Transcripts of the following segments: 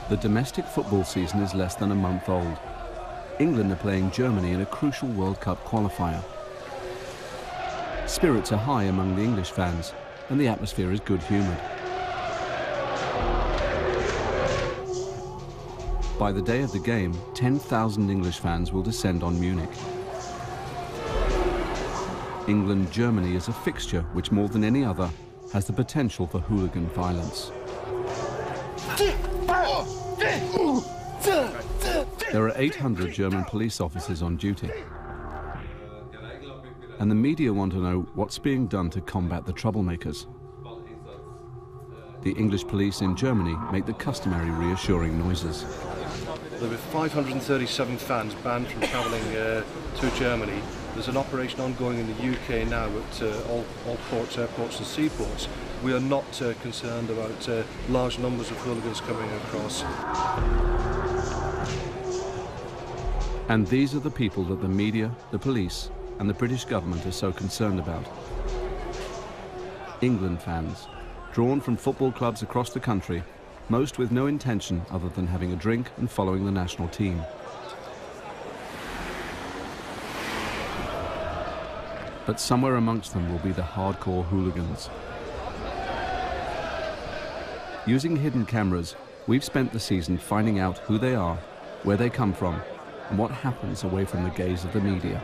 The domestic football season is less than a month old. England are playing Germany in a crucial World Cup qualifier. Spirits are high among the English fans, and the atmosphere is good-humoured. By the day of the game, 10,000 English fans will descend on Munich. England-Germany is a fixture which, more than any other, has the potential for hooligan violence. There are 800 German police officers on duty. And the media want to know what's being done to combat the troublemakers. The English police in Germany make the customary reassuring noises. There were 537 fans banned from travelling to Germany. There's an operation ongoing in the UK now at all ports, airports and seaports. We are not concerned about large numbers of hooligans coming across. And these are the people that the media, the police and the British government are so concerned about. England fans, drawn from football clubs across the country, most with no intention other than having a drink and following the national team. But somewhere amongst them will be the hardcore hooligans. Using hidden cameras, we've spent the season finding out who they are, where they come from, and what happens away from the gaze of the media.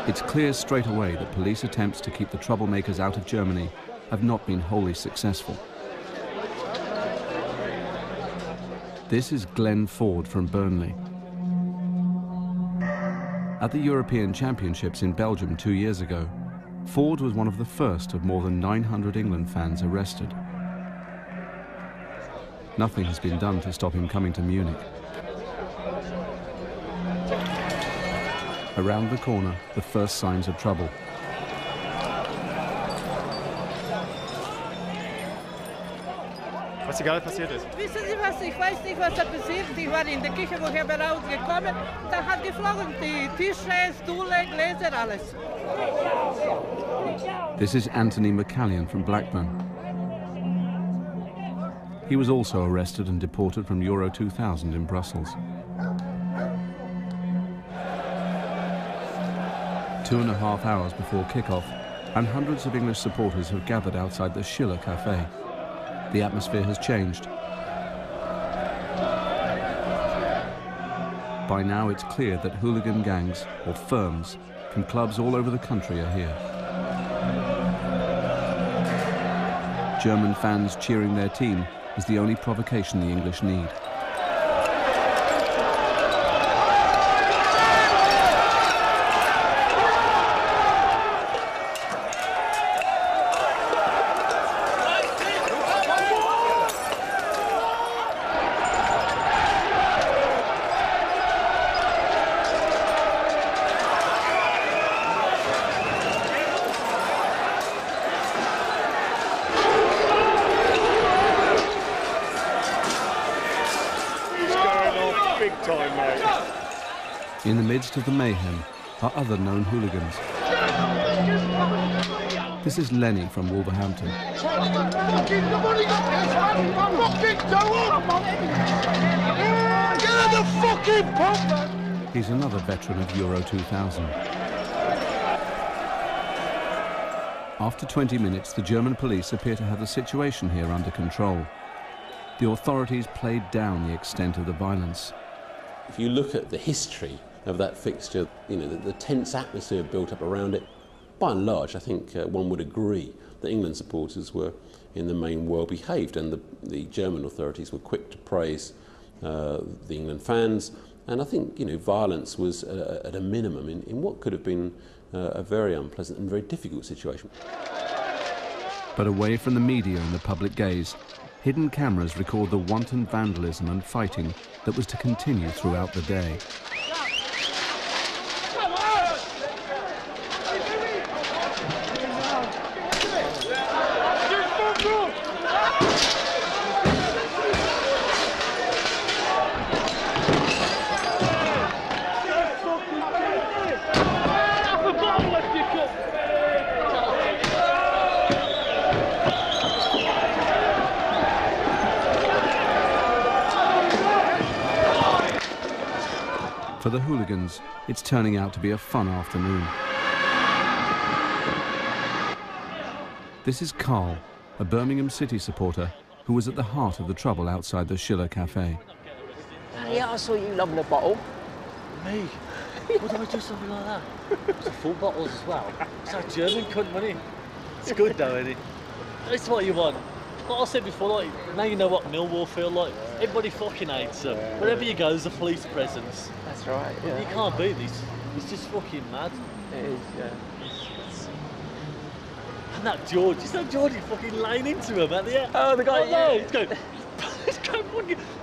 It's clear straight away that police attempts to keep the troublemakers out of Germany have not been wholly successful. This is Glenn Ford from Burnley. At the European Championships in Belgium 2 years ago, Ford was one of the first of more than 900 England fans arrested. Nothing has been done to stop him coming to Munich. Around the corner, the first signs of trouble. Was hier gerade passiert ist? Wissen Sie was? Ich weiß nicht, was da passiert. Ich war in der Küche, woher bin rausgekommen. Da hat geflogen die Tische, Stühle, Gläser, alles. This is Anthony McCallion from Blackburn. He was also arrested and deported from Euro 2000 in Brussels. 2.5 hours before kick-off, and hundreds of English supporters have gathered outside the Schiller Cafe. The atmosphere has changed. By now it's clear that hooligan gangs, or firms, from clubs all over the country are here. German fans cheering their team is the only provocation the English need. In the midst of the mayhem are other known hooligans. This is Lenny from Wolverhampton. He's another veteran of Euro 2000. After 20 minutes, the German police appear to have the situation here under control. The authorities played down the extent of the violence. If you look at the history of that fixture, you know, the tense atmosphere built up around it, by and large, I think one would agree that England supporters were, in the main, well behaved, and the German authorities were quick to praise the England fans. And I think, you know, violence was at a minimum in what could have been a very unpleasant and very difficult situation. But away from the media and the public gaze, hidden cameras record the wanton vandalism and fighting that was to continue throughout the day. For the hooligans, it's turning out to be a fun afternoon. This is Carl, a Birmingham City supporter who was at the heart of the trouble outside the Schiller Cafe. Yeah, I saw you loving a bottle. Me? Would I do something like that? It's full bottles as well. It's like German cunt money. It's good though, isn't it? It's what you want. Like I said before, like, now you know what Millwall feel like. Everybody fucking hates them. Wherever you go, there's a police presence. That's right, yeah. You can't beat this. It's just fucking mad. It is, yeah. And that George, is that Georgie fucking laying into him at the end? Oh, the guy, yeah. He's going,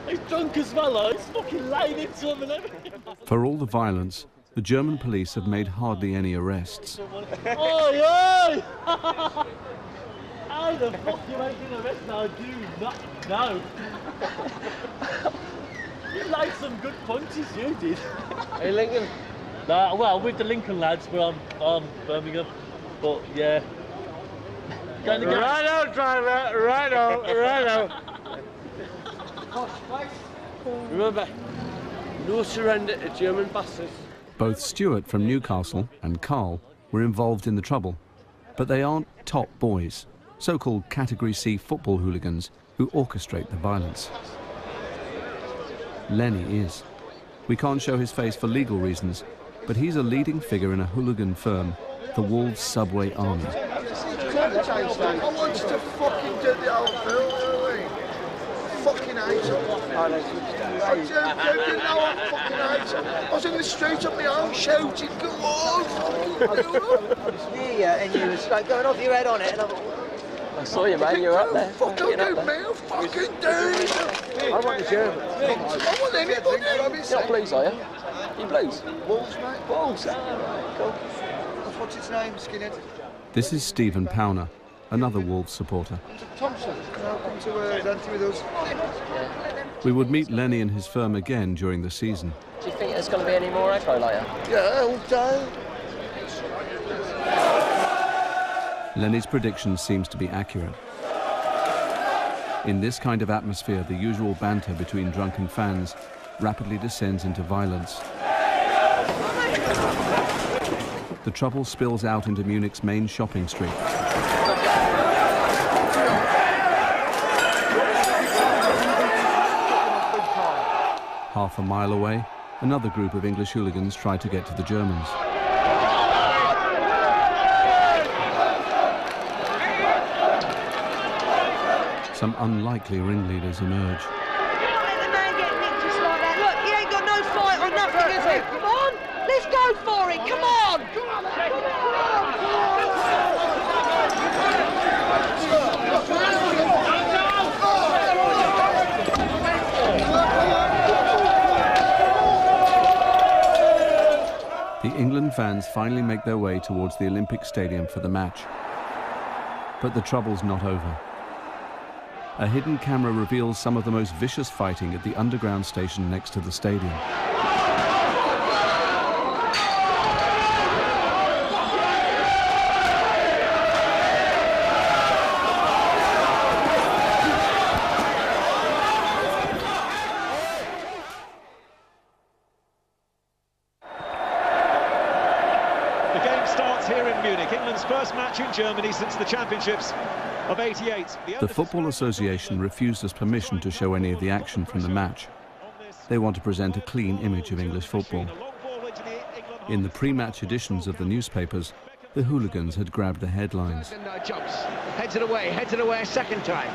he's drunk as well, though. He's fucking laying into him and everything. For all the violence, the German police have made hardly any arrests. Oi, oi! How the fuck you making an arrest now? Do not know. You laid some good punches, you did. Hey, Lincoln? Nah, well, with the Lincoln lads, we're on Birmingham. But, yeah. Righto, driver, righto. Remember, no surrender to German bastards. Both Stuart from Newcastle and Carl were involved in the trouble, but they aren't top boys, so-called Category C football hooligans who orchestrate the violence. Lenny is. We can't show his face for legal reasons, but he's a leading figure in a hooligan firm, the Wolves Subway Army. I want you to fucking do the old film, fucking hate them. I do, you know I fucking hate them. I was in the street on my own shouting, go on, fucking do it. Yeah, and you was like going off your head on it, and I saw you, man, you were up there. Fucking do me, fucking do it. I want the German. I want anybody. You're not Blues, are you? You Blues? Wolves, mate. Wolves, alright, cool. What's its name, skinhead? This is Stephen Powner, another Wolves supporter. Thompson, come to Dante with us. We would meet Lenny and his firm again during the season. Do you think there's going to be any more aggro later? Yeah, all day. Lenny's prediction seems to be accurate. In this kind of atmosphere, the usual banter between drunken fans rapidly descends into violence. The trouble spills out into Munich's main shopping street. Half a mile away, another group of English hooligans try to get to the Germans. Some unlikely ringleaders emerge. The man get nicked just like that. Look, he ain't got no fight or nothing, is he? Come on, let's go for it. Come on. The England fans finally make their way towards the Olympic Stadium for the match. But the trouble's not over. A hidden camera reveals some of the most vicious fighting at the underground station next to the stadium. The game starts here in Munich, England's first match in Germany since the championships of '88. The Football Association refused us permission to show any of the action from the match. They want to present a clean image of English football. In the pre-match editions of the newspapers, the hooligans had grabbed the headlines. Heads it away, second time.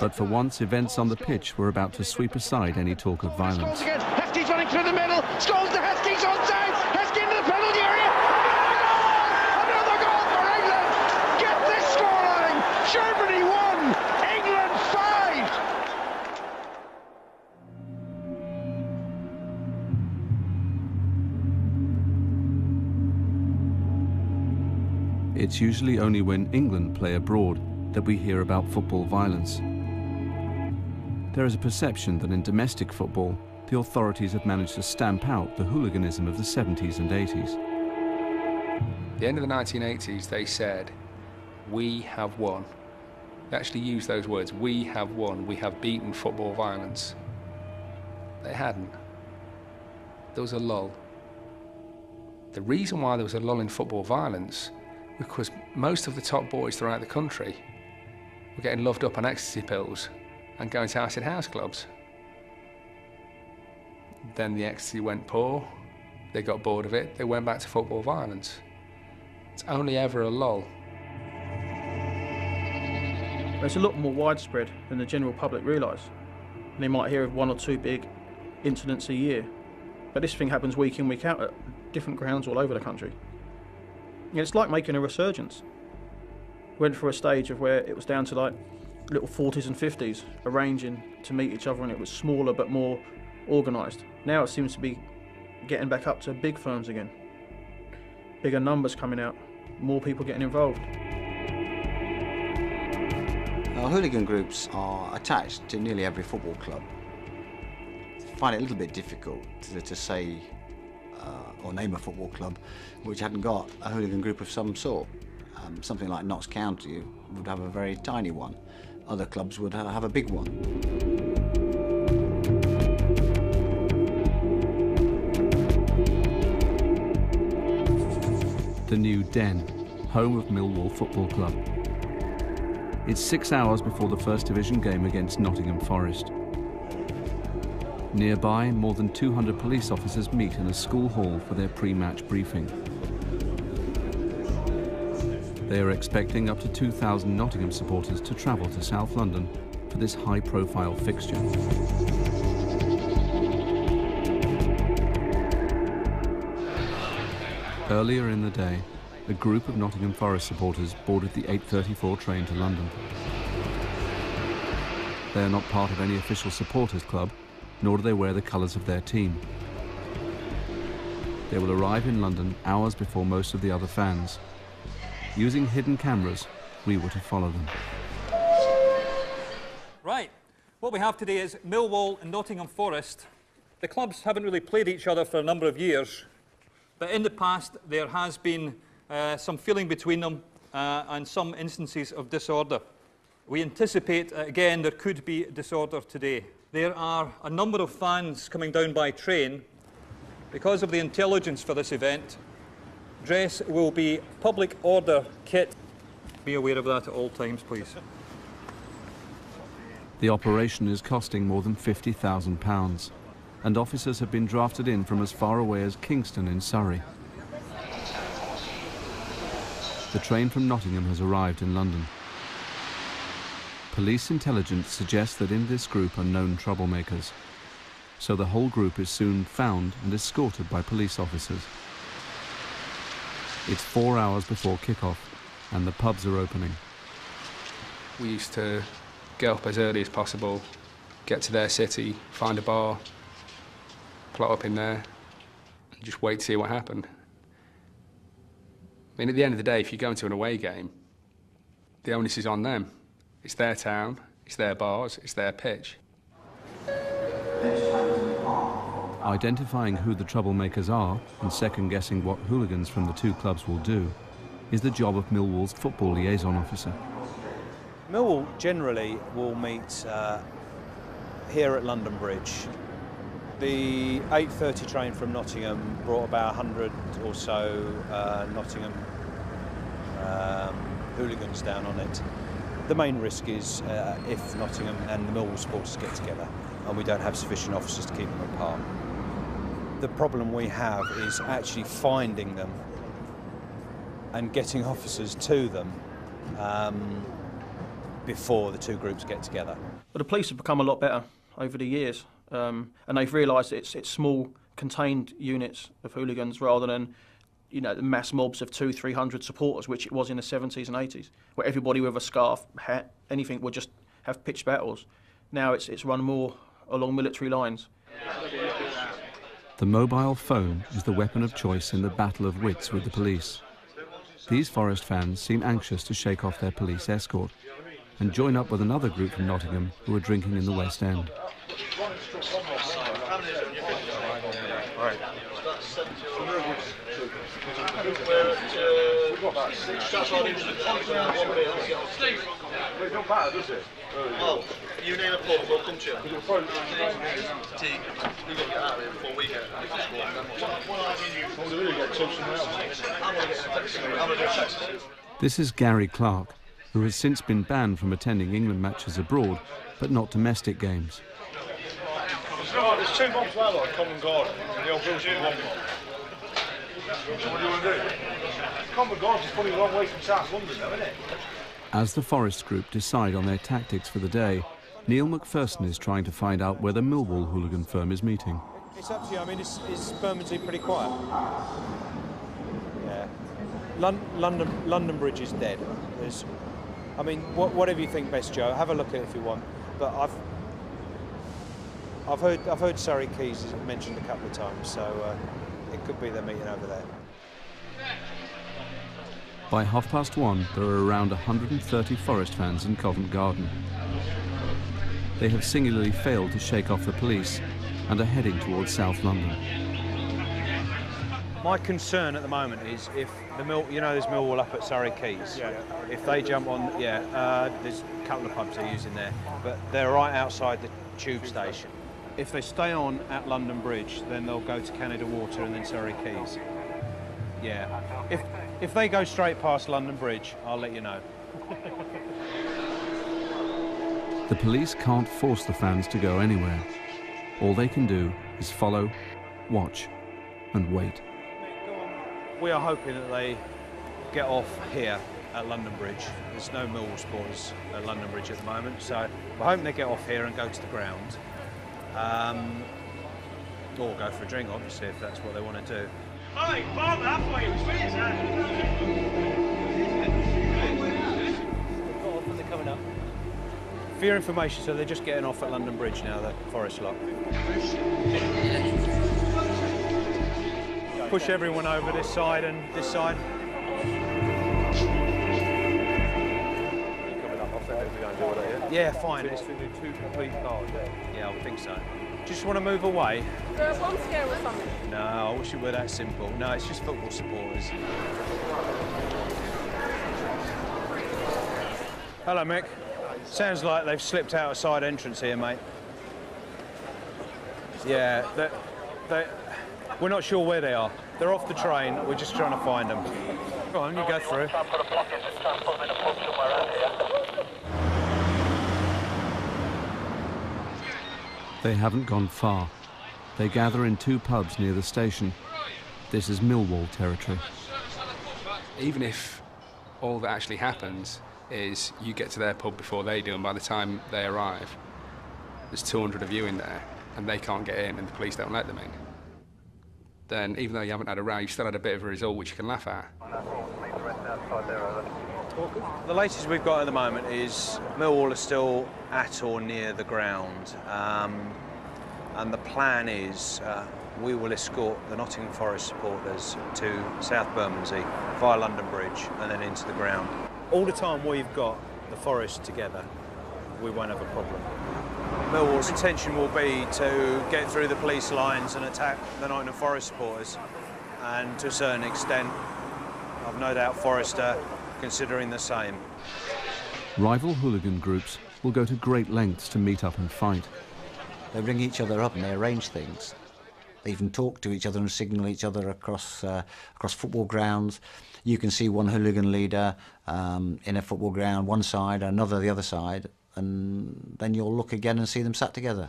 But for once, events on the pitch were about to sweep aside any talk of violence. Heskey's running through the middle. Scholes to Heskey's onside. Heskey into the penalty area. Another goal for England. Get this scoreline. Germany 1, England 5. It's usually only when England play abroad that we hear about football violence. There is a perception that in domestic football, the authorities have managed to stamp out the hooliganism of the 70s and 80s. At the end of the 1980s, they said, "We have won." They actually used those words, "We have won, we have beaten football violence." They hadn't. there was a lull. The reason why there was a lull in football violence was because most of the top boys throughout the country were getting loved up on ecstasy pills and going to acid house clubs. Then the ecstasy went poor, they got bored of it, they went back to football violence. It's only ever a lull. It's a lot more widespread than the general public realise. They might hear of 1 or 2 big incidents a year, but this thing happens week in, week out at different grounds all over the country. It's like making a resurgence. Went through a stage of where it was down to like little 40s and 50s arranging to meet each other, and it was smaller but more organised. Now it seems to be getting back up to big firms again. Bigger numbers coming out, more people getting involved. Hooligan groups are attached to nearly every football club. I find it a little bit difficult to say or name a football club which hadn't got a hooligan group of some sort. Something like Notts County would have a very tiny one. Other clubs would have a big one. The new Den, home of Millwall Football Club. It's 6 hours before the First Division game against Nottingham Forest. Nearby, more than 200 police officers meet in a school hall for their pre-match briefing. They are expecting up to 2,000 Nottingham supporters to travel to South London for this high-profile fixture. Earlier in the day, a group of Nottingham Forest supporters boarded the 8:34 train to London. They are not part of any official supporters club, nor do they wear the colours of their team. They will arrive in London hours before most of the other fans. Using hidden cameras, we were to follow them. Right, what we have today is Millwall and Nottingham Forest. The clubs haven't really played each other for a number of years, but in the past there has been some feeling between them and some instances of disorder. We anticipate, again, there could be disorder today. There are a number of fans coming down by train. Because of the intelligence for this event, dress will be public order kit. Be aware of that at all times, please. The operation is costing more than £50,000, and officers have been drafted in from as far away as Kingston in Surrey. The train from Nottingham has arrived in London. Police intelligence suggests that in this group are known troublemakers, so the whole group is soon found and escorted by police officers. It's 4 hours before kick-off, and the pubs are opening. We used to get up as early as possible, get to their city, find a bar, plot up in there, and just wait to see what happened. I mean, at the end of the day, if you go into an away game, the onus is on them. It's their town, it's their bars, it's their pitch. Identifying who the troublemakers are and second-guessing what hooligans from the two clubs will do is the job of Millwall's football liaison officer. Millwall generally will meet here at London Bridge. The 8:30 train from Nottingham brought about 100 or so Nottingham hooligans down on it. The main risk is if Nottingham and the Millwall supporters get together and we don't have sufficient officers to keep them apart. The problem we have is actually finding them and getting officers to them before the two groups get together. But the police have become a lot better over the years, and they've realised it's small, contained units of hooligans rather than, you know, the mass mobs of 200-300 supporters, which it was in the 70s and 80s, where everybody with a scarf, hat, anything would just have pitched battles. Now it's run more along military lines. The mobile phone is the weapon of choice in the battle of wits with the police. These Forest fans seem anxious to shake off their police escort and join up with another group from Nottingham who are drinking in the West End. don't matter, does it? Well, you name a pub, we'll come to you. We've got to get out of here before we get out. This is Gary Clark, who has since been banned from attending England matches abroad, but not domestic games. There's 2 months well on Common Garden, and the old Bill's 1 month. So what do you want to do? Common Garden's probably a long way from South London, though, isn't it? As the Forest group decide on their tactics for the day, Neil McPherson is trying to find out where the Millwall hooligan firm is meeting. It's up to you. I mean, is Bermondsey pretty quiet? Yeah. London Bridge is dead. I mean, whatever you think best, Joe. Have a look at it if you want. But I've heard Surrey Quays mentioned a couple of times, so it could be they're meeting over there. By 1:30, there are around 130 Forest fans in Covent Garden. They have singularly failed to shake off the police and are heading towards South London. My concern at the moment is if the there's Millwall up at Surrey Quays. Yeah. If they jump on, there's a couple of pubs they're using there, but they're right outside the tube station. If they stay on at London Bridge, then they'll go to Canada Water and then Surrey Quays. Yeah. If they go straight past London Bridge, I'll let you know. The police can't force the fans to go anywhere. All they can do is follow, watch, and wait. We are hoping that they get off here at London Bridge. There's no Millwall supporters at London Bridge at the moment, so we're hoping they get off here and go to the ground. Or go for a drink, obviously, if that's what they want to do. Hey, Bob, halfway, it was finished, They're coming up. For your information, so they're just getting off at London Bridge now, the Forest lot. Push everyone over this side and this side. Yeah, fine. It's for the 2 complete cars. Yeah, I would think so. Just want to move away. Is there a bomb scare or something? No, I wish it were that simple. No, it's just football supporters. Hello, Mick. Sounds like they've slipped out a side entrance here, mate. Yeah, we're not sure where they are. They're off the train. We're just trying to find them. Go on, you go through. They haven't gone far. They gather in 2 pubs near the station. This is Millwall territory. Even if all that actually happens is you get to their pub before they do, and by the time they arrive, there's 200 of you in there, and they can't get in, and the police don't let them in, then even though you haven't had a row, you've still had a bit of a result which you can laugh at. The latest we've got at the moment is Millwall are still at or near the ground, and the plan is we will escort the Nottingham Forest supporters to South Bermondsey via London Bridge and then into the ground. All the time we've got the Forest together, we won't have a problem. Millwall's intention will be to get through the police lines and attack the Nottingham Forest supporters, and to a certain extent, I've no doubt Forest are considering the same. Rival hooligan groups will go to great lengths to meet up and fight. They bring each other up and they arrange things. They even talk to each other and signal each other across football grounds. You can see one hooligan leader in a football ground, one side, another the other side, and then you'll look again and see them sat together.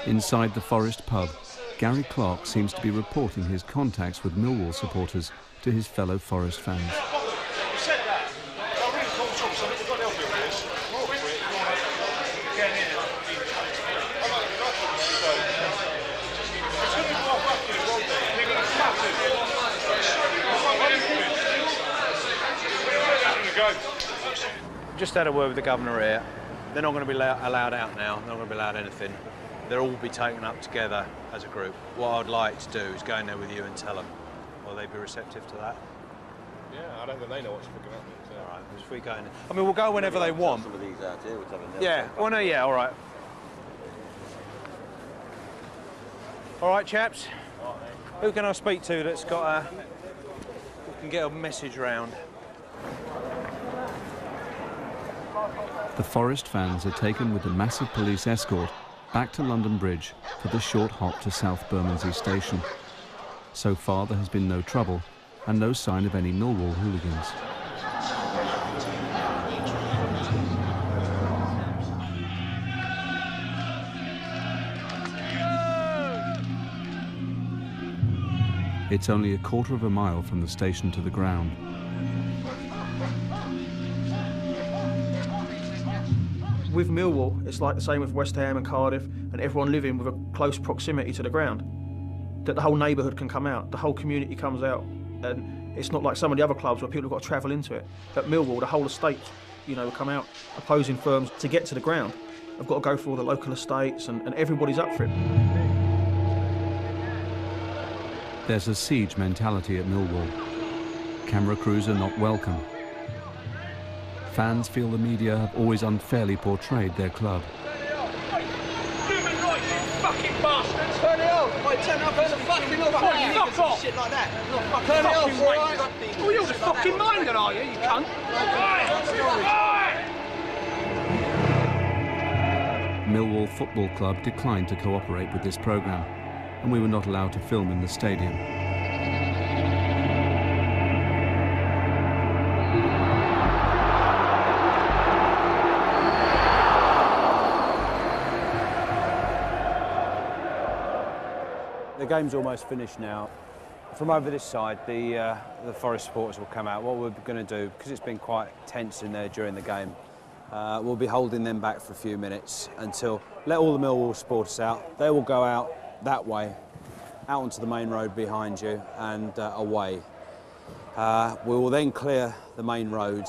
Inside the Forest pub, Gary Clark seems to be reporting his contacts with Millwall supporters to his fellow Forest fans. Just had a word with the governor here. They're not going to be allowed out now. They're not going to be allowed anything. They'll all be taken up together as a group. What I'd like to do is go in there with you and tell them. Will they be receptive to that? Yeah, I don't think they know what's fucking happening. So. All right, if we go in. I mean, we'll go whenever they want. Some of these out here, which yeah. Well, no, yeah. All right. All right, chaps. Who can I speak to that's got a? We can can get a message round. The Forest fans are taken with a massive police escort back to London Bridge for the short hop to South Bermondsey Station. So far there has been no trouble and no sign of any Millwall hooligans. It's only a quarter of a mile from the station to the ground. With Millwall, it's like the same with West Ham and Cardiff and everyone living with a close proximity to the ground. That the whole neighbourhood can come out, the whole community comes out, and it's not like some of the other clubs where people have got to travel into it. At Millwall, the whole estate, you know, come out. Opposing firms to get to the ground have got to go through all the local estates and everybody's up for it. There's a siege mentality at Millwall. Camera crews are not welcome. Fans feel the media have always unfairly portrayed their club. Human rights, you fucking bastards! Turn it off! Wait, turn it off! Turn the fucking off! Fuck off! Shit like that! Turn it off, alright? Oh, you're the fucking minded, are you, you cunt? Millwall Football Club declined to cooperate with this programme, and we were not allowed to film in the stadium. The game's almost finished now. From over this side, the Forest supporters will come out. What we're going to do, because it's been quite tense in there during the game, we'll be holding them back for a few minutes until let all the Millwall supporters out. They will go out that way, out onto the main road behind you and away. We will then clear the main road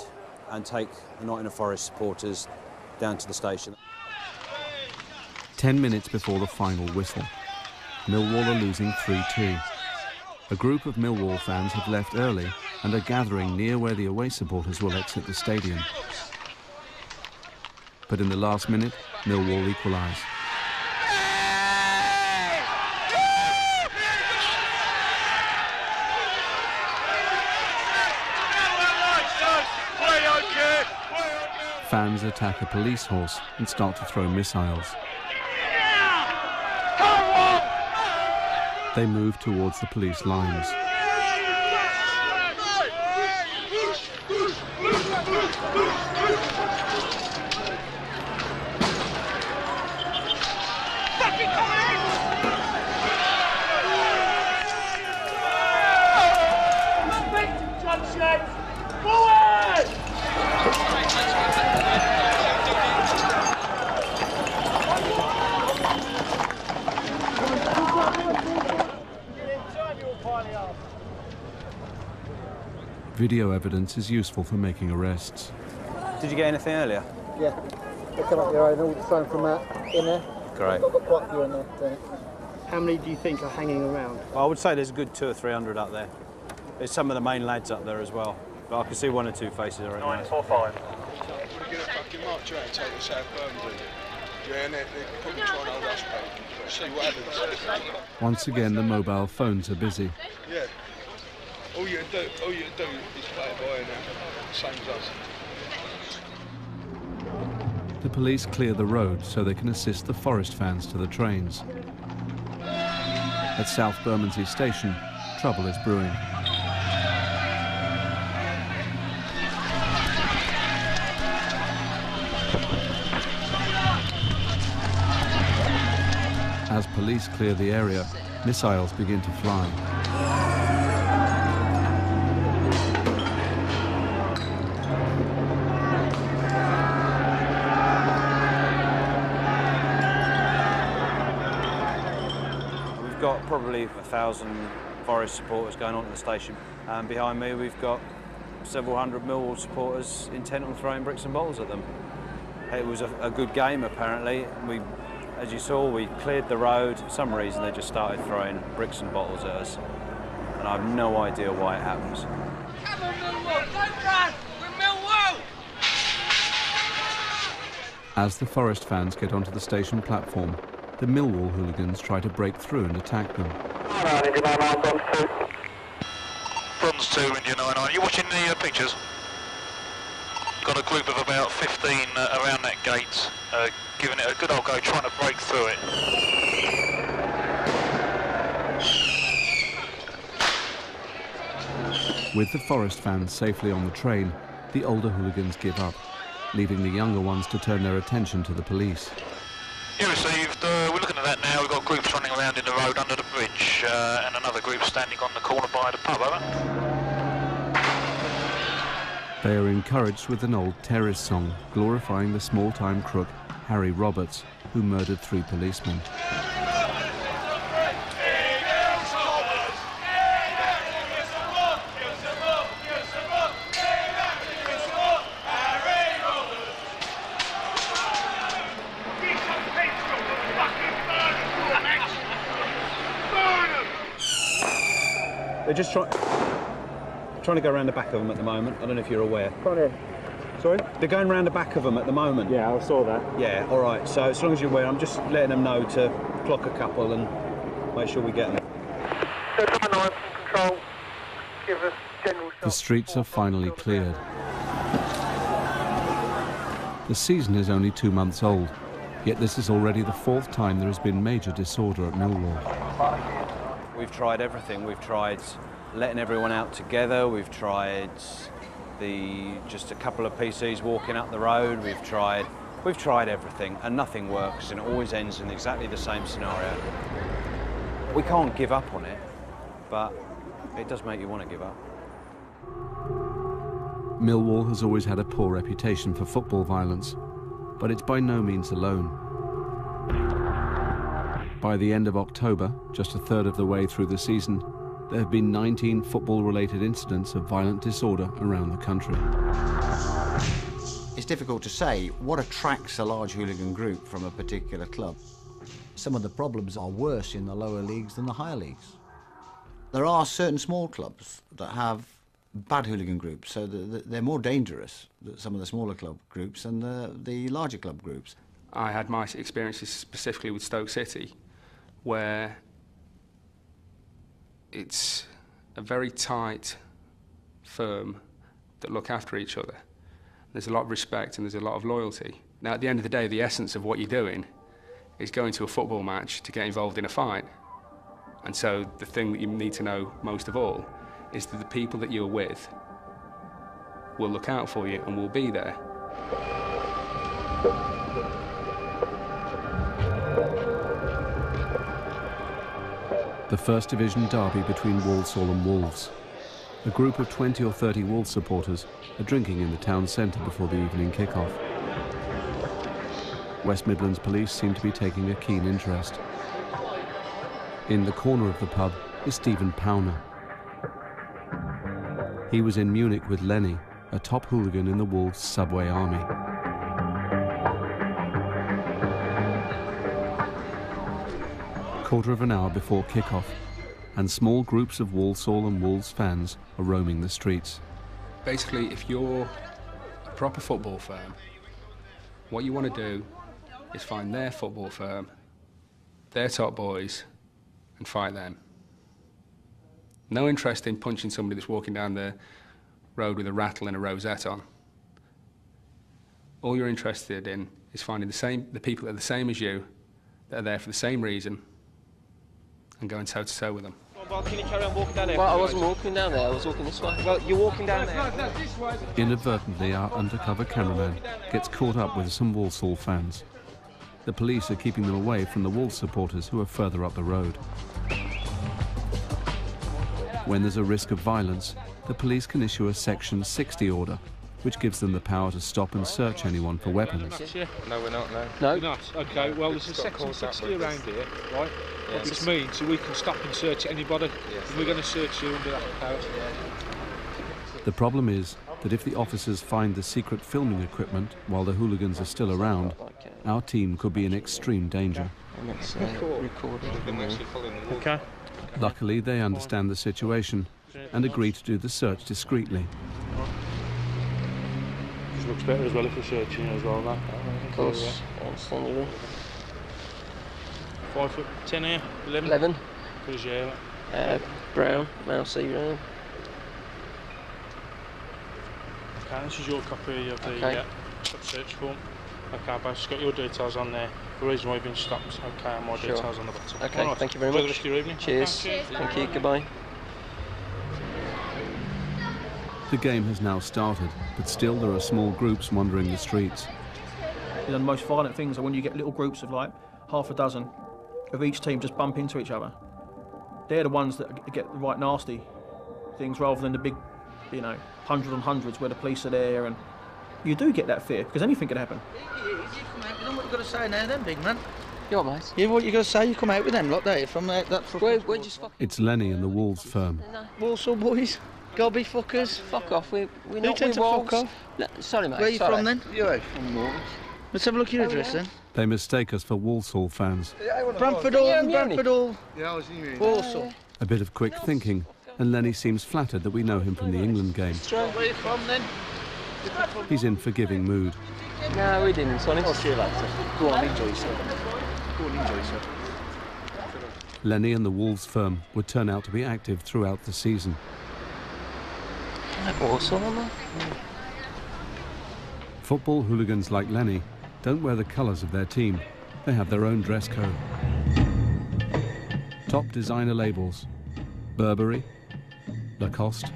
and take the Nottingham Forest supporters down to the station. 10 minutes before the final whistle, Millwall are losing 3-2. A group of Millwall fans have left early and are gathering near where the away supporters will exit the stadium. But in the last minute, Millwall equalise. Fans attack a police horse and start to throw missiles. They move towards the police lines. Video evidence is useful for making arrests. Did you get anything earlier? Yeah. They come up your own, all thrown from in there. Great. Quite a few in there. Doing it. How many do you think are hanging around? Well, I would say there's a good 200 or 300 up there. There's some of the main lads up there as well. But I can see 1 or 2 faces already. 945. We're going to fucking march out and take the South Bermondsey. Yeah, and they're probably trying to hold us back. See what happens. Once again, the mobile phones are busy. Yeah. All you do is play it by now, same as us. The police clear the road so they can assist the Forest fans to the trains. At South Bermondsey Station, trouble is brewing. As police clear the area, missiles begin to fly. We've got probably 1,000 Forest supporters going on to the station. And behind me we've got several hundred Millwall supporters intent on throwing bricks and bottles at them. It was a good game apparently. As you saw, we cleared the road. For some reason they just started throwing bricks and bottles at us. And I have no idea why it happens. Come on, Millwall, don't run! We're Millwall! As the Forest fans get onto the station platform, the Millwall hooligans try to break through and attack them. From One's 2, India 99. You watching the pictures? Got a group of about 15 around that gate, giving it a good old go, trying to break through it. With the Forest fans safely on the train, the older hooligans give up, leaving the younger ones to turn their attention to the police. Yeah, received. We're looking at that now. We've got groups running around in the road under the bridge, and another group standing on the corner by the pub, over. They are encouraged with an old terrorist song glorifying the small-time crook Harry Roberts, who murdered 3 policemen. They're just trying to go around the back of them at the moment. I don't know if you're aware. Come on in. Sorry? They're going around the back of them at the moment. Yeah, I saw that. Yeah, all right. So as long as you're aware, I'm just letting them know to clock a couple and make sure we get them. Control. Give us general. The streets are finally cleared. The season is only 2 months old, yet this is already the 4th time there has been major disorder at Millwall. We've tried everything. We've tried letting everyone out together. We've tried just a couple of PCs walking up the road. We've tried everything, and nothing works, and it always ends in exactly the same scenario. We can't give up on it, but it does make you want to give up. Millwall has always had a poor reputation for football violence, but it's by no means alone. By the end of October, just a third of the way through the season, there have been 19 football-related incidents of violent disorder around the country. It's difficult to say what attracts a large hooligan group from a particular club. Some of the problems are worse in the lower leagues than the higher leagues. There are certain small clubs that have bad hooligan groups, so they're more dangerous, some of the smaller club groups, than the larger club groups. I had my experiences specifically with Stoke City, where it's a very tight firm that look after each other. There's a lot of respect and there's a lot of loyalty. Now, at the end of the day, the essence of what you're doing is going to a football match to get involved in a fight. And so the thing that you need to know most of all is that the people that you're with will look out for you and will be there. The First Division derby between Walsall and Wolves. A group of 20 or 30 Wolves supporters are drinking in the town centre before the evening kick-off. West Midlands police seem to be taking a keen interest. In the corner of the pub is Stephen Powner. He was in Munich with Lenny, a top hooligan in the Wolves subway army. Quarter of an hour before kick-off, and small groups of Walsall and Wolves fans are roaming the streets. Basically, if you're a proper football firm, what you want to do is find their football firm, their top boys, and fight them. No interest in punching somebody that's walking down the road with a rattle and a rosette on. All you're interested in is finding the people that are the same as you, that are there for the same reason, and going toe-to-toe with them. Well, can you carry on walking down there? Well, I wasn't walking down there, I was walking this way. Well, you're walking down there. Inadvertently, our undercover cameraman gets caught up with some Walsall fans. The police are keeping them away from the Wolves supporters who are further up the road. When there's a risk of violence, the police can issue a Section 60 order, which gives them the power to stop and search anyone for weapons. No, we're not, no. No? You're not? OK, well, there's a Section 60 around here, right? Yes. Which means we can stop and search anybody. Yes. And we're going to search you under that power. The problem is that if the officers find the secret filming equipment while the hooligans are still around, our team could be in extreme danger. And it's recorded. OK. Luckily, they understand the situation and agree to do the search discreetly. This looks better as well if we're searching as well, that. Of course, understandable. 5'10" here, 11. 11. Who's your Brown, male C Brown. Okay, this is your copy of the stop search form. Okay, I've just got your details on there. The reason why you've been stopped. Okay, and my details on the bottom. Okay, right. thank you very Enjoy much. the rest of your evening. Cheers. Okay, Thank you. Goodbye. The game has now started, but still there are small groups wandering the streets. You know, the most violent things are when you get little groups of like half a dozen of each team just bump into each other. They're the ones that get the right nasty things rather than the big, you know, hundreds and hundreds where the police are there, and you do get that fear because anything can happen. You come out with them, what you got to say now then, big man? You what, mate? Yeah, what you got to say? You come out with them, lot there, from that Where'd you fuck? It's Lenny and the Wolves firm. Walsall boys, gobby fuckers. Fuck off, we You not tend we to Wolves. fuck off. No, sorry, mate. Where are you sorry. from then? You're from Wolves. Let's have a look at your address then. They mistake us for Walsall fans. Bradford Hall, Bradford Hall, Walsall. A bit of quick thinking, and Lenny seems flattered that we know him from the England game. Where are you from then? He's in forgiving mood. No, we didn't, honest. I'll see you later. Go on, enjoy yourself. Go on, enjoy yourself. Lenny and the Wolves firm would turn out to be active throughout the season. Walsall, am I? Football hooligans like Lenny don't wear the colours of their team. They have their own dress code. Top designer labels: Burberry, Lacoste,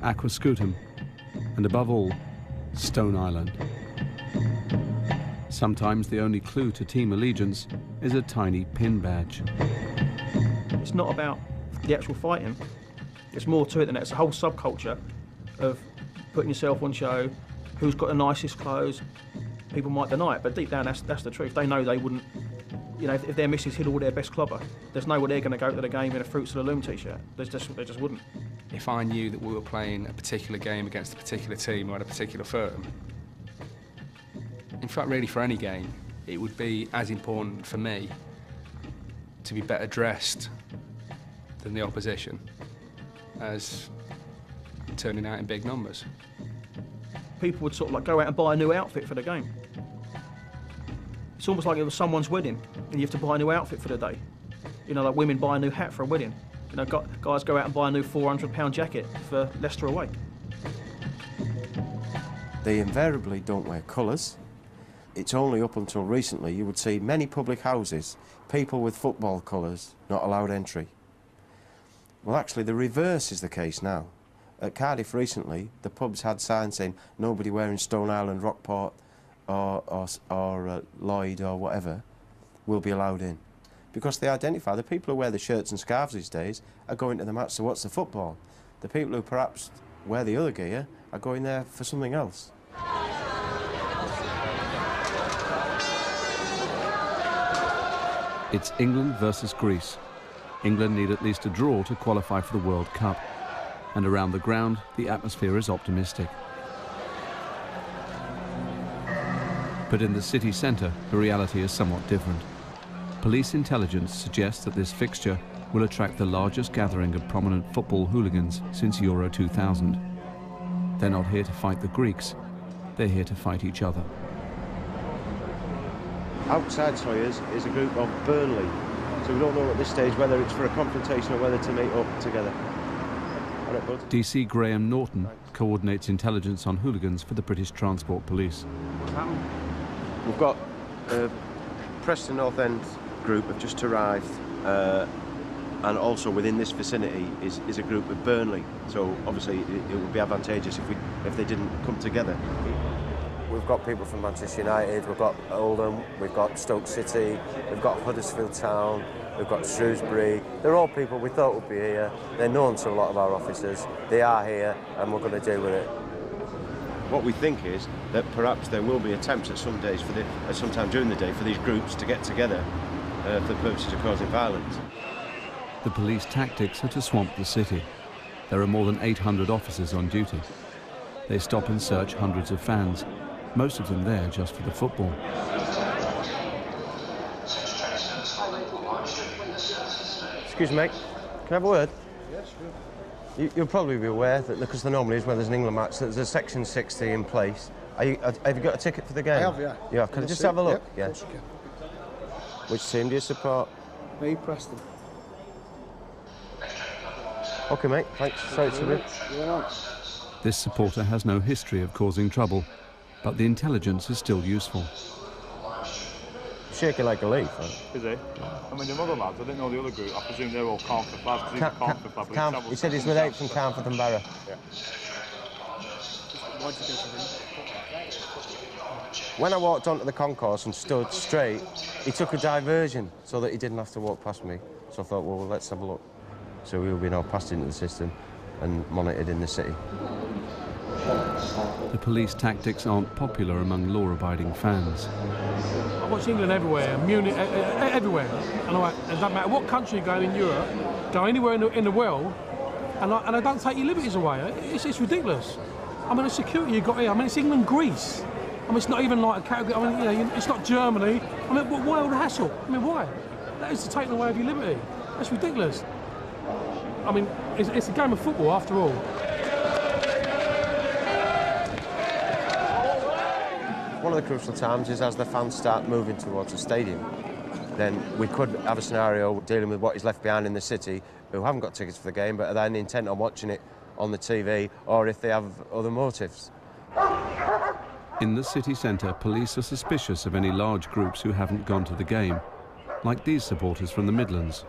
Aquascutum, and above all, Stone Island. Sometimes the only clue to team allegiance is a tiny pin badge. It's not about the actual fighting. It's more to it than that. It's a whole subculture of putting yourself on show, who's got the nicest clothes. People might deny it, but deep down, that's the truth. They know they wouldn't, you know, if their missus hid all their best clobber, there's no way they're going to go to the game in a Fruits of the Loom t-shirt. They just wouldn't. If I knew that we were playing a particular game against a particular team or at a particular firm, in fact, really for any game, it would be as important for me to be better dressed than the opposition as turning out in big numbers. People would sort of like go out and buy a new outfit for the game. It's almost like it was someone's wedding and you have to buy a new outfit for the day. You know, like women buy a new hat for a wedding. You know, guys go out and buy a new £400 jacket for Leicester away. They invariably don't wear colours. It's only up until recently you would see many public houses, people with football colours not allowed entry. Well, actually, the reverse is the case now. At Cardiff recently, the pubs had signs saying nobody wearing Stone Island, Rockport or Lloyd or whatever will be allowed in. Because they identify the people who wear the shirts and scarves these days are going to the match to watch the football. The people who perhaps wear the other gear are going there for something else. It's England versus Greece. England need at least a draw to qualify for the World Cup. And around the ground, the atmosphere is optimistic. But in the city centre, the reality is somewhat different. Police intelligence suggests that this fixture will attract the largest gathering of prominent football hooligans since Euro 2000. They're not here to fight the Greeks, they're here to fight each other. Outside Sawyers is a group of Burnley, so we don't know at this stage whether it's for a confrontation or whether to meet up together. DC Graham Norton coordinates intelligence on hooligans for the British Transport Police. We've got Preston North End group have just arrived, and also within this vicinity is a group of Burnley. So obviously it would be advantageous if they didn't come together. We've got people from Manchester United, we've got Oldham, we've got Stoke City, we've got Huddersfield Town, we've got Shrewsbury. They're all people we thought would be here. They're known to a lot of our officers. They are here and we're going to deal with it. What we think is that perhaps there will be attempts at some days at some time during the day for these groups to get together for the purposes of causing violence. The police tactics are to swamp the city. There are more than 800 officers on duty. They stop and search hundreds of fans, most of them there just for the football. Excuse me, mate, can I have a word? Yes, sure. You'll probably be aware that, because there normally is when there's an England match, that there's a Section 60 in place. Have you got a ticket for the game? I have, yeah. Yeah, can I just have a look? Yep, Yeah. Which team do you support? Me, Preston. OK, mate, thanks. Sorry to be. This supporter has no history of causing trouble, but the intelligence is still useful. Shaking like a leaf. Is he? I mean, the other lads, I didn't know the other group. I presume they're all Carnforth lads, because he's a Carnforth lad. He said he's with 8 from Carnforth and Barrow. Yeah. When I walked onto the concourse and stood straight, he took a diversion so that he didn't have to walk past me. So I thought, well, let's have a look. So we will be now passed into the system and monitored in the city. The police tactics aren't popular among law-abiding fans. I watch England everywhere, Munich, everywhere. And it doesn't matter what country you go in Europe, go anywhere in the world, and I don't take your liberties away. It's ridiculous. I mean, the security you've got here, I mean, it's England-Greece. I mean, it's not even like a category, I mean, you know, it's not Germany. I mean, why all the hassle? I mean, why? That is to take away of your liberty. That's ridiculous. I mean, it's a game of football after all. One of the crucial times is as the fans start moving towards the stadium. Then we could have a scenario dealing with what is left behind in the city who haven't got tickets for the game but are then intent on watching it on the TV, or if they have other motives. In the city centre, police are suspicious of any large groups who haven't gone to the game, like these supporters from the Midlands.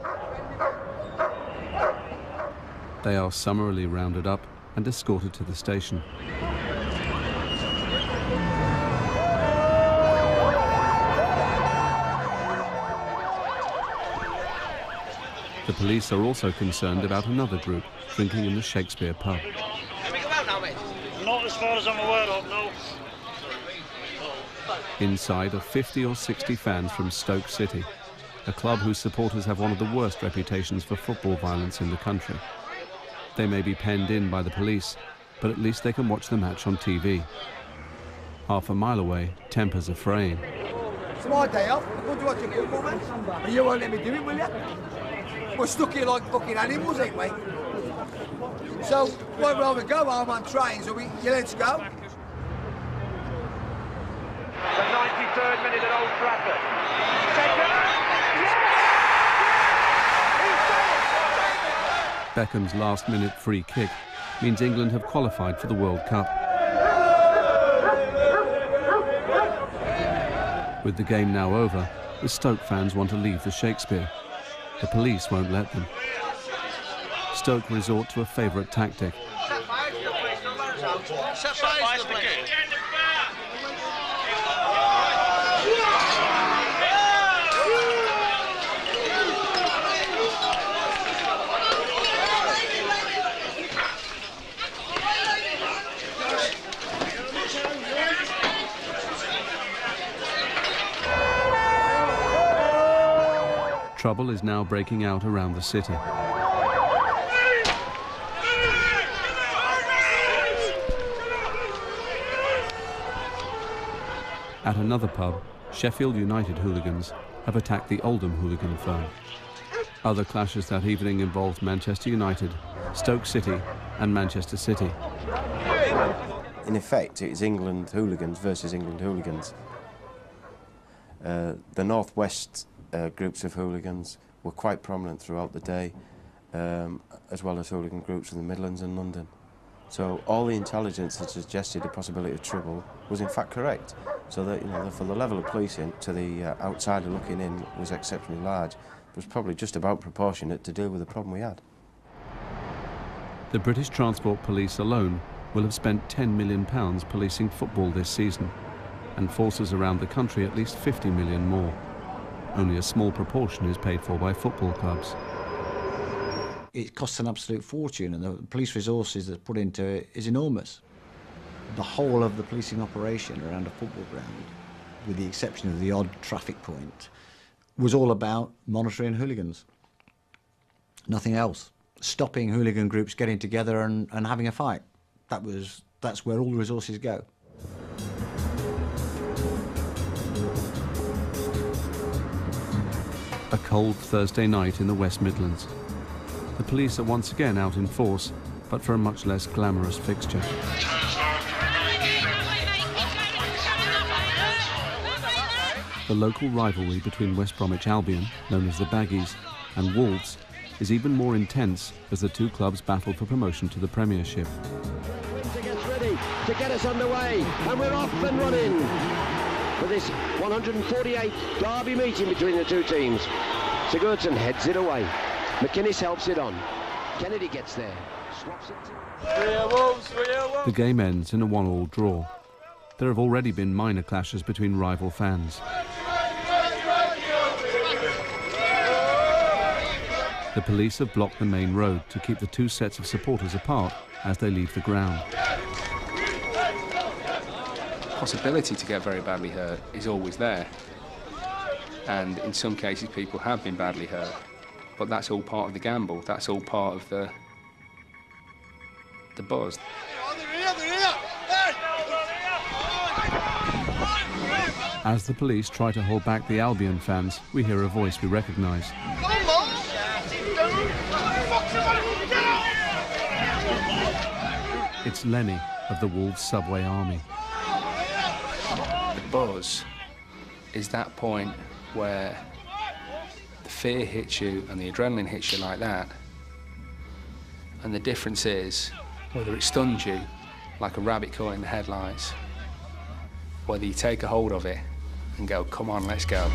They are summarily rounded up and escorted to the station. The police are also concerned about another group drinking in the Shakespeare pub. Can we go out now, mate? Not as far as I'm aware of, no. Inside are 50 or 60 fans from Stoke City, a club whose supporters have one of the worst reputations for football violence in the country. They may be penned in by the police, but at least they can watch the match on TV. Half a mile away, tempers are fraying. It's my day off. I'm going to watch a football match. And you won't let me do it, will you? We're stuck here like fucking animals, ain't we? So, why rather go home on trains, or you let's go? The 93rd minute at Old Trafford. Beckham's last-minute free kick means England have qualified for the World Cup. With the game now over, the Stoke fans want to leave the Shakespeare. The police won't let them. Stoke resort to a favourite tactic. Trouble is now breaking out around the city. At another pub, Sheffield United hooligans have attacked the Oldham hooligan firm. Other clashes that evening involved Manchester United, Stoke City and Manchester City. In effect, it is England hooligans versus England hooligans. The Northwest groups of hooligans were quite prominent throughout the day, as well as hooligan groups in the Midlands and London. So all the intelligence that suggested the possibility of trouble was in fact correct. So that, you know, for the level of policing to the outsider looking in was exceptionally large. It was probably just about proportionate to deal with the problem we had. The British Transport Police alone will have spent £10 million policing football this season, and forces around the country at least 50 million more. Only a small proportion is paid for by football clubs. It costs an absolute fortune, and the police resources that put into it is enormous. The whole of the policing operation around a football ground, with the exception of the odd traffic point, was all about monitoring hooligans. Nothing else. Stopping hooligan groups getting together and having a fight. That's where all the resources go. A cold Thursday night in the West Midlands. The police are once again out in force, but for a much less glamorous fixture. The local rivalry between West Bromwich Albion, known as the Baggies, and Wolves is even more intense as the two clubs battle for promotion to the Premiership. to get us underway, and we're off and running for this 148th derby meeting between the two teams. Sigurdsson heads it away. McInnes helps it on. Kennedy gets there. Swaps it to... The game ends in a 1-1 draw. There have already been minor clashes between rival fans. The police have blocked the main road to keep the two sets of supporters apart as they leave the ground. Possibility to get very badly hurt is always there. And in some cases people have been badly hurt. But that's all part of the gamble. That's all part of the buzz. As the police try to hold back the Albion fans, we hear a voice we recognise. It's Lenny of the Wolves Subway Army. The buzz is that point where the fear hits you and the adrenaline hits you like that. And the difference is whether it stuns you like a rabbit caught in the headlights, whether you take a hold of it and go, come on, let's go.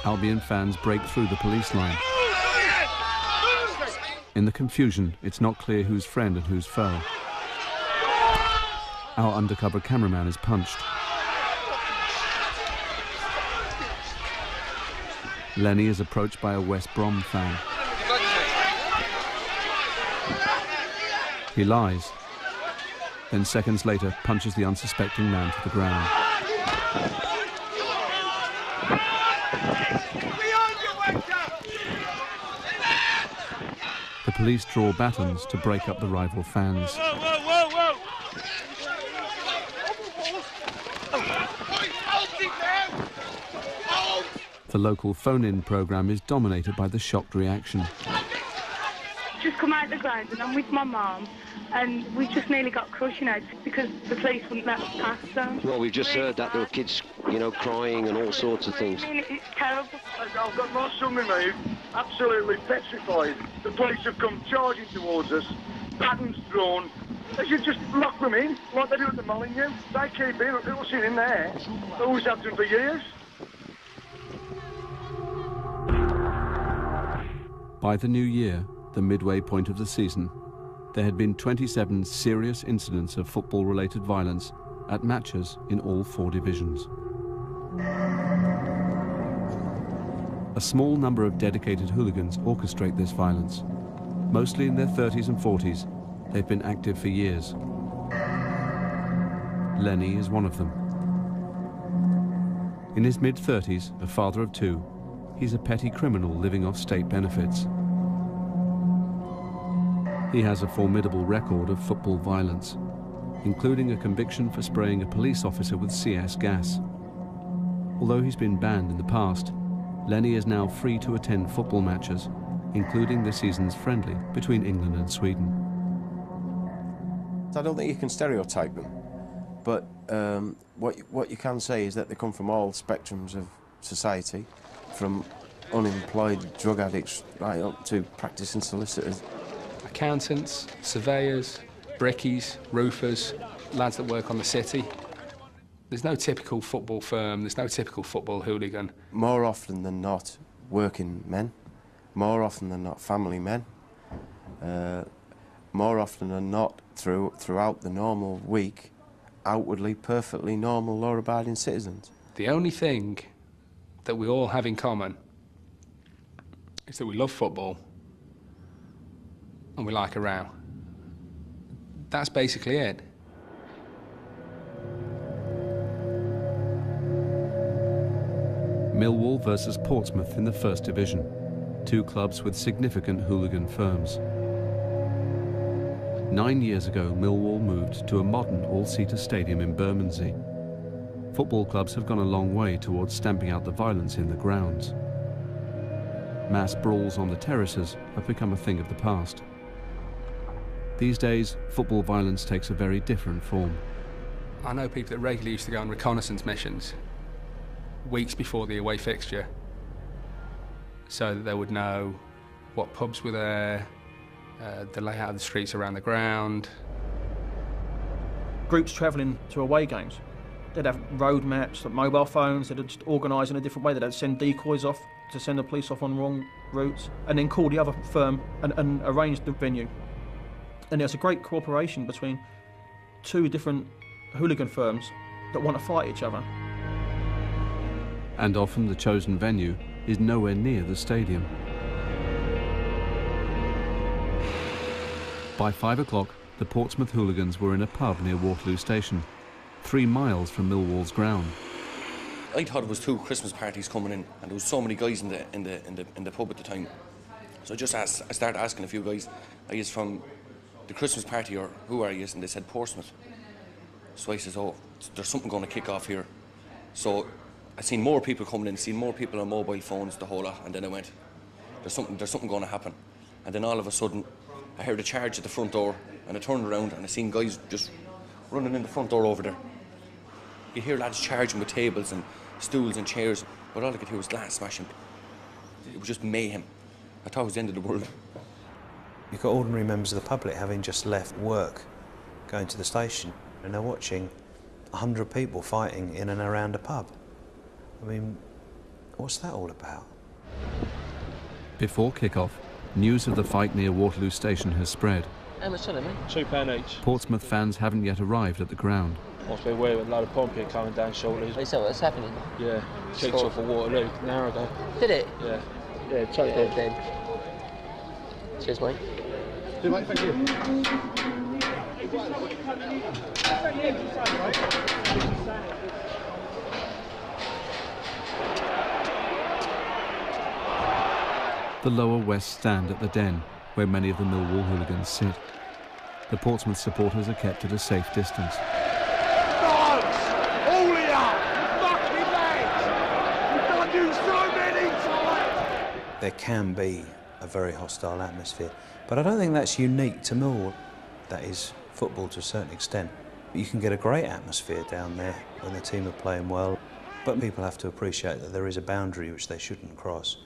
Albion fans break through the police line. In the confusion, it's not clear who's friend and who's foe. Our undercover cameraman is punched. Lenny is approached by a West Brom fan. He lies, then seconds later punches the unsuspecting man to the ground. The police draw batons to break up the rival fans. The local phone-in programme is dominated by the shocked reaction. Just come out the ground and I'm with my mum and we just nearly got crushed, you know, because the police wouldn't let us pass them. Well, we've just heard that there were kids, you know, crying and all sorts of things. I mean, it's terrible. I've got my son with me, absolutely petrified. The police have come charging towards us, batons drawn. They should just lock them in, like they do at the Molyneux. They keep in, they'll sit in there. They always have done for years. By the new year, the midway point of the season, there had been 27 serious incidents of football-related violence at matches in all 4 divisions. A small number of dedicated hooligans orchestrate this violence. Mostly in their 30s and 40s, they've been active for years. Lenny is one of them. In his mid-30s, a father of 2, he's a petty criminal living off state benefits. He has a formidable record of football violence, including a conviction for spraying a police officer with CS gas. Although he's been banned in the past, Lenny is now free to attend football matches, including this season's friendly between England and Sweden. I don't think you can stereotype them, but what you can say is that they come from all spectrums of society, from unemployed drug addicts right up to practicing solicitors. Accountants, surveyors, brickies, roofers, lads that work on the city. There's no typical football firm, there's no typical football hooligan. More often than not, working men. More often than not, family men. More often than not, throughout the normal week, outwardly perfectly normal law-abiding citizens. The only thing that we all have in common is that we love football and we like a row. That's basically it. Millwall versus Portsmouth in the First Division, 2 clubs with significant hooligan firms. 9 years ago, Millwall moved to a modern all-seater stadium in Bermondsey. Football clubs have gone a long way towards stamping out the violence in the grounds. Mass brawls on the terraces have become a thing of the past. These days, football violence takes a very different form. I know people that regularly used to go on reconnaissance missions weeks before the away fixture so that they would know what pubs were there, the layout of the streets around the ground. Groups travelling to away games, they'd have road maps, like mobile phones, they'd just organise in a different way. They'd send decoys off to send the police off on wrong routes, and then call the other firm and arrange the venue. And there's a great cooperation between two different hooligan firms that want to fight each other. And often the chosen venue is nowhere near the stadium. By 5 o'clock, the Portsmouth Hooligans were in a pub near Waterloo Station, 3 miles from Millwall's ground. I thought it was 2 Christmas parties coming in, and there was so many guys in the pub at the time. So I started asking a few guys, "Are you from the Christmas party, or who are you?" And they said Portsmouth. So I says, "Oh, there's something going to kick off here." So I seen more people coming in, seen more people on mobile phones, the whole lot, and then I went, there's something going to happen. And then all of a sudden, I heard a charge at the front door, and I turned around and I seen guys just running in the front door over there. You hear lads charging with tables and stools and chairs, but all I could hear was glass smashing. It was just mayhem. I thought it was the end of the world. You've got ordinary members of the public having just left work, going to the station, and they're watching 100 people fighting in and around a pub. I mean, what's that all about? Before kick-off, news of the fight near Waterloo Station has spread. How much selling, mate? £2 each. Portsmouth fans haven't yet arrived at the ground. Must be aware with a load of pumping coming down shortly. Is that what's happening? Yeah, kicked off at Waterloo an hour ago. Did it? Yeah. Yeah, chucked it then. Cheers, mate. Good, mate, thank you. The lower west stand at the Den, where many of the Millwall hooligans sit. The Portsmouth supporters are kept at a safe distance. Dogs! All of you! Fucking lads! We've done you so many times! There can be a very hostile atmosphere, but I don't think that's unique to Millwall. That is football to a certain extent. You can get a great atmosphere down there when the team are playing well, but people have to appreciate that there is a boundary which they shouldn't cross.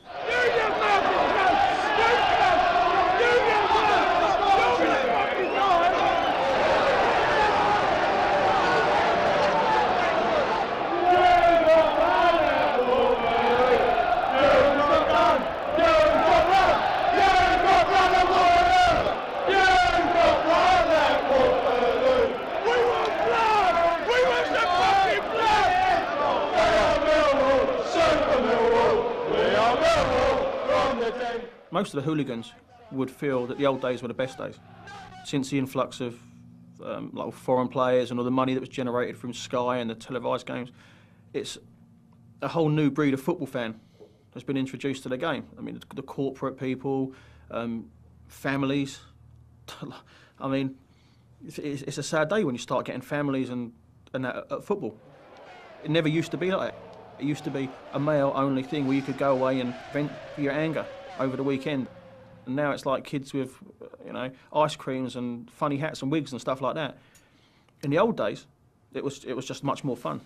Most of the hooligans would feel that the old days were the best days. Since the influx of like foreign players and all the money that was generated from Sky and the televised games, it's a whole new breed of football fan that's been introduced to the game. I mean, the corporate people, families. I mean, it's a sad day when you start getting families and that at football. It never used to be like that. It used to be a male-only thing where you could go away and vent your anger over the weekend. And now it's like kids with, you know, ice creams and funny hats and wigs and stuff like that. In the old days, it was just much more fun.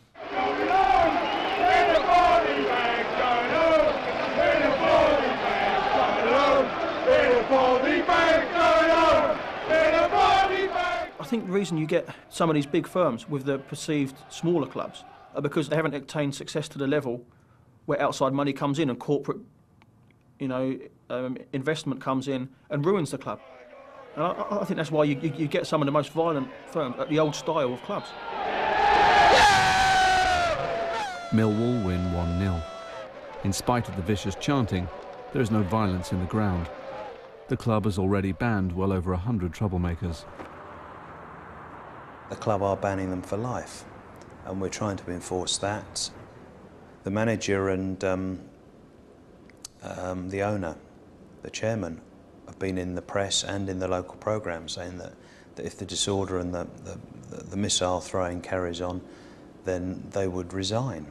I think the reason you get some of these big firms with the perceived smaller clubs are because they haven't attained success to the level where outside money comes in and corporate, you know, investment comes in and ruins the club. And I think that's why you get some of the most violent firms at the old style of clubs. Millwall win 1-0. In spite of the vicious chanting, there is no violence in the ground. The club has already banned well over 100 troublemakers. The club are banning them for life, and we're trying to enforce that. The manager and the owner, the chairman, have been in the press and in the local programme saying that if the disorder and the missile throwing carries on, then they would resign.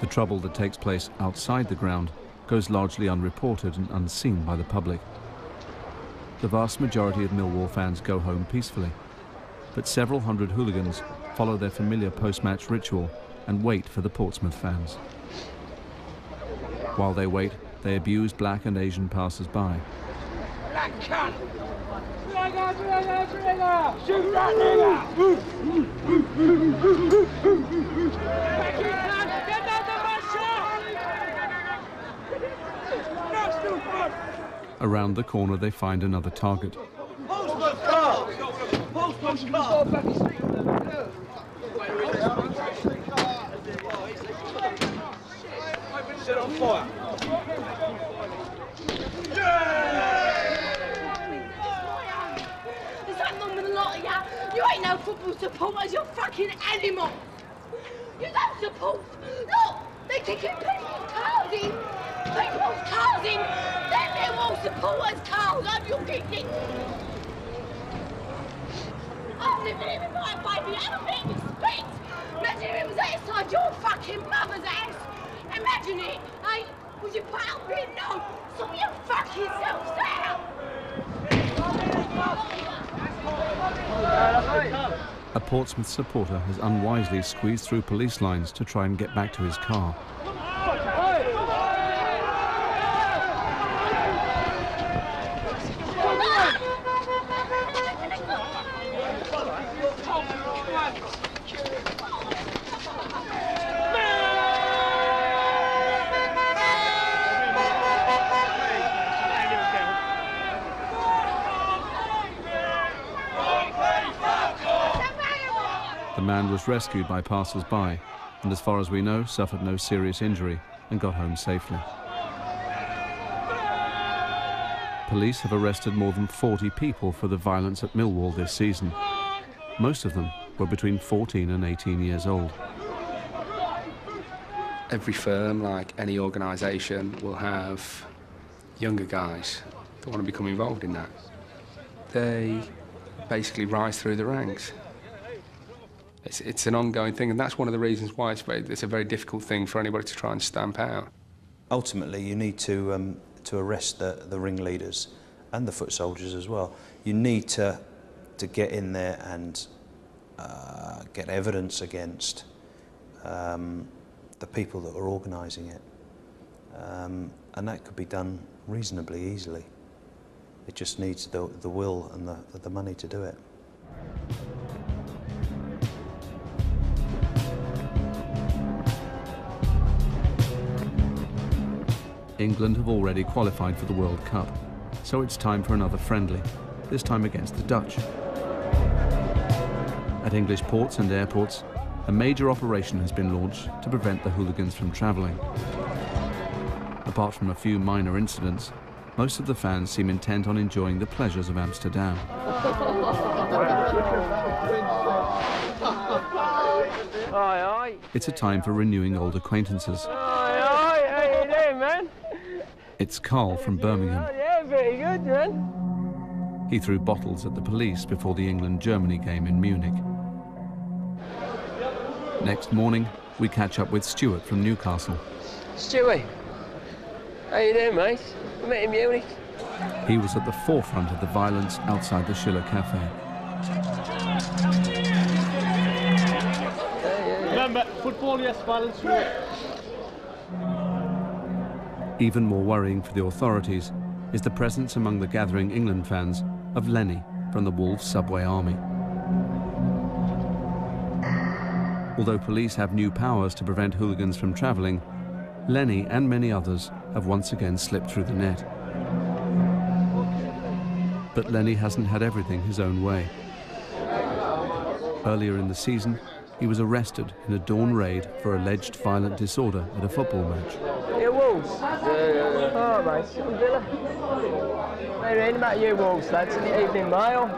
The trouble that takes place outside the ground goes largely unreported and unseen by the public. The vast majority of Millwall fans go home peacefully, but several hundred hooligans follow their familiar post-match ritual and wait for the Portsmouth fans. While they wait, they abuse black and Asian passers-by. that cunt! Shoot that nigga! Get out the Around the corner, they find another target. Postman's car! Postman's car! Set on fire! There's something wrong with a lot of ya. You ain't no football supporters, you're fucking animals. You don't support. Look, they're kicking people's cars in. People's cars in. They're Millwall supporters' cars. Have you kidding? I'm living here with my baby. I don't get respect. Imagine if it was outside your fucking mother's house. Imagine it, eh? Would you put up here? No. So you fuck yourselves out. A Portsmouth supporter has unwisely squeezed through police lines to try and get back to his car. The man was rescued by passers-by and, as far as we know, suffered no serious injury and got home safely. Police have arrested more than 40 people for the violence at Millwall this season. Most of them were between 14 and 18 years old. Every firm, like any organisation, will have younger guys that want to become involved in that. They basically rise through the ranks. It's an ongoing thing, and that's one of the reasons why it's a very difficult thing for anybody to try and stamp out. Ultimately, you need to arrest the ringleaders and the foot soldiers as well. You need to get in there and get evidence against the people that are organising it, and that could be done reasonably easily. It just needs the will and the money to do it. England have already qualified for the World Cup, so it's time for another friendly, this time against the Dutch. At English ports and airports, a major operation has been launched to prevent the hooligans from travelling. Apart from a few minor incidents, most of the fans seem intent on enjoying the pleasures of Amsterdam. It's a time for renewing old acquaintances. It's Carl from Birmingham. Yeah, very good, man. He threw bottles at the police before the England-Germany game in Munich. Next morning, we catch up with Stuart from Newcastle. Stewie, how you doing, mate? We met in Munich. He was at the forefront of the violence outside the Schiller Cafe. Remember, football, yes, violence, Even more worrying for the authorities is the presence among the gathering England fans of Lenny from the Wolves subway army. Although police have new powers to prevent hooligans from travelling, Lenny and many others have once again slipped through the net. But Lenny hasn't had everything his own way. Earlier in the season, he was arrested in a dawn raid for alleged violent disorder at a football match. You Wolves? Oh, mate, I'm Villa. What reading about you Wolves, lads, in the Evening Mail,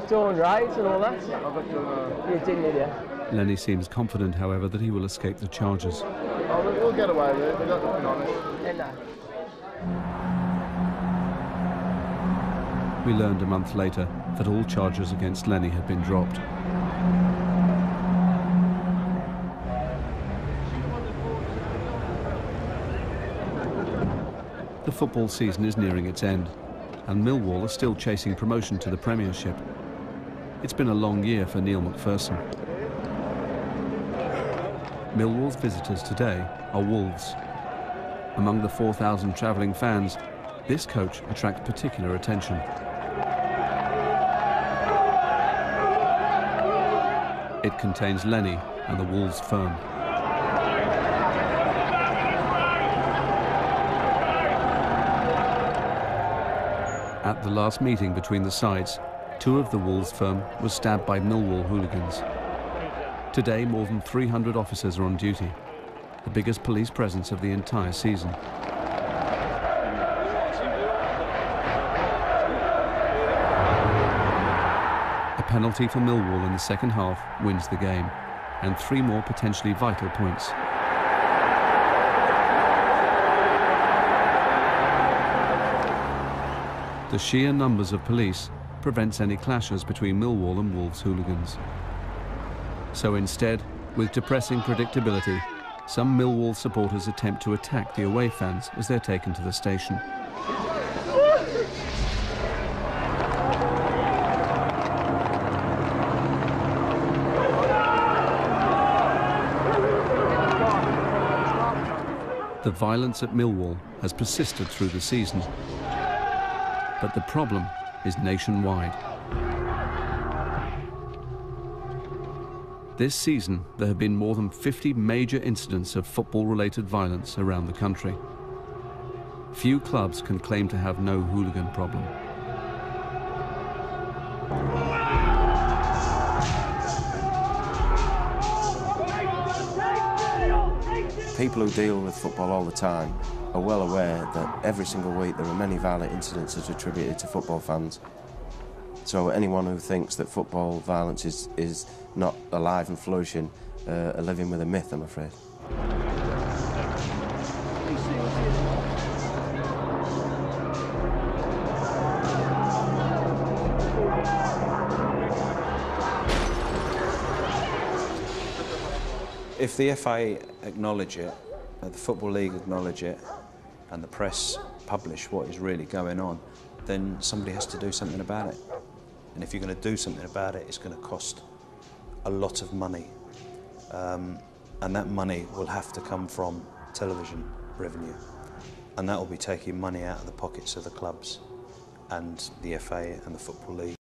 dawn raids and all that. You didn't, did you? Lenny seems confident, however, that he will escape the charges. Oh, we'll get away with it, we've got nothing on it. We learned a month later that all charges against Lenny had been dropped. The football season is nearing its end, and Millwall are still chasing promotion to the Premiership. It's been a long year for Neil McPherson. Millwall's visitors today are Wolves. Among the 4,000 travelling fans, This coach attracts particular attention. It contains Lenny and the Wolves firm. At the last meeting between the sides, 2 of the Wolves firm were stabbed by Millwall hooligans. Today, more than 300 officers are on duty, the biggest police presence of the entire season. A penalty for Millwall in the second half wins the game, and 3 more potentially vital points. The sheer numbers of police prevents any clashes between Millwall and Wolves hooligans. So instead, with depressing predictability, some Millwall supporters attempt to attack the away fans as they're taken to the station. The violence at Millwall has persisted through the season, but the problem is nationwide. This season, there have been more than 50 major incidents of football-related violence around the country. Few clubs can claim to have no hooligan problem. People who deal with football all the time are well aware that every single week there are many violent incidents that are attributed to football fans. So anyone who thinks that football violence is not alive and flourishing are living with a myth, I'm afraid. If the FA acknowledge it, the Football League acknowledge it, and the press publish what is really going on, then somebody has to do something about it. And if you're going to do something about it, it's going to cost a lot of money. And that money will have to come from television revenue. And that will be taking money out of the pockets of the clubs and the FA and the Football League.